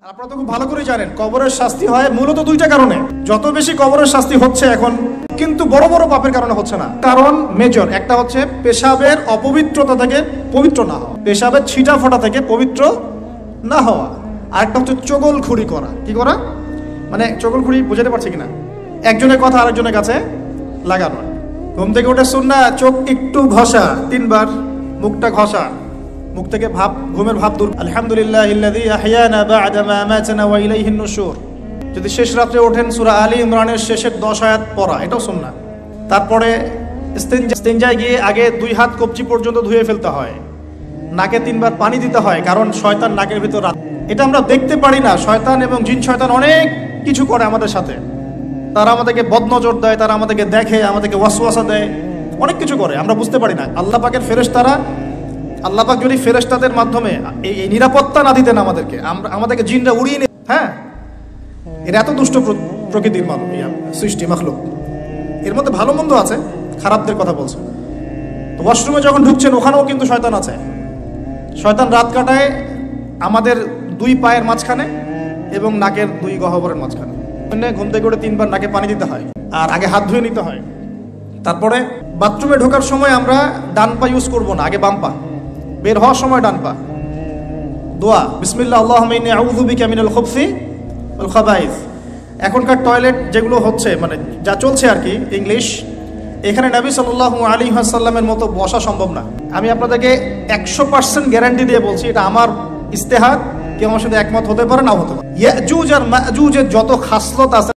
আপনারা তো খুব ভালো করে জানেন কবরের শাস্তি হয় মূলত দুইটা কারণে। যত বেশি কবরের শাস্তি হচ্ছে এখন, কিন্তু বড় বড় পাপের কারণে হচ্ছে না। কারণ মেজর একটা হচ্ছে পেশাবের অপবিত্রতা থেকে পবিত্র না হওয়া, পেশাবের ছিটা ফোটা থেকে পবিত্র না হওয়া। আরেকটা হচ্ছে চগলখুরি করা। কি করা মানে চগলখুরি বুঝাতে পারছি কিনা? একজনের কথা আরেকজনের কাছে লাগানো। ঘুম থেকে উঠে সুন্নাহ চোখ একটু ঘষা 3 বার, মুখটা ঘষা, মুখ থেকে ভাব, ঘুমের ভাব দূর। আলহামদুলিল্লাহিল্লাযী আহইয়ানা বা'দা মা আমাতানা ওয়া ইলাইহিন নুশুর। যদি শেষ রাতে ওঠেন সূরা আলী ইমরানের শেষের 10 আয়াত পড়া, এটাও সুন্নাহ। তারপরে ইস্তিনজায় গিয়ে আগে 2 হাত কবজি পর্যন্ত ধুয়ে ফেলতে হয়, নাকে 3 বার পানি দিতে হয়, কারণ শয়তান নাকের ভিতর। এটা আমরা দেখতে পারি না, শয়তান এবং জিন শয়তান অনেক কিছু করে আমাদের সাথে। তারা আমাদেরকে বদনজর দেয়, তারা আমাদেরকে দেখে, আমাদেরকে ওয়াসওয়াসা দেয়, অনেক কিছু করে, আমরা বুঝতে পারি না। আল্লাহ পাকের ফেরেশতারা, আল্লাহ পাক যদি ফেরেশতাদের মাধ্যমে এই নিরাপত্তা না দিতেন আমাদেরকে জিনরা উড়িয়ে নিয়ে। হ্যাঁ, এর এত দুষ্ট প্রকৃতির মানুষ সৃষ্টি মাখলুক। এর মধ্যে ভালো মন্দ আছে, খারাপদের কথা বলছে। তো ওয়াশরুমে যখন ঢুকছেন ওখানেও কিন্তু শয়তান আছে। শয়তান রাত কাটায় আমাদের 2 পায়ের মাঝখানে এবং নাকের 2 গহ্বরের মাঝখানে। ঘুম থেকে উঠে 3 বার নাকে পানি দিতে হয়, আর আগে হাত ধুয়ে নিতে হয়। তারপরে বাথরুমে ঢোকার সময় আমরা ডান পা ইউজ করবো না, আগে বাম পা। বের হওয়ার সময় ডান পা। দোয়া বিসমিল্লাহ আল্লাহুম্মা ইন্নী আউযু বিকা মিনাল খুবসি ওয়াল খাবাইস। এখনকার টয়লেট যেগুলো হচ্ছে, মানে যা চলছে আর কি, ইংলিশ, এখানে নবী সাল্লাল্লাহু আলাইহি ওয়াসাল্লামের মতো বসা সম্ভব না। আমি আপনাদেরকে 100% গ্যারান্টি দিয়ে বলছি, এটা আমার ইজতিহাদ, কেউ আমার সাথে একমত হতে পারে, নাও হতে পারে। ইয়াজুজ আর মাজুজের যত খাসলত আছে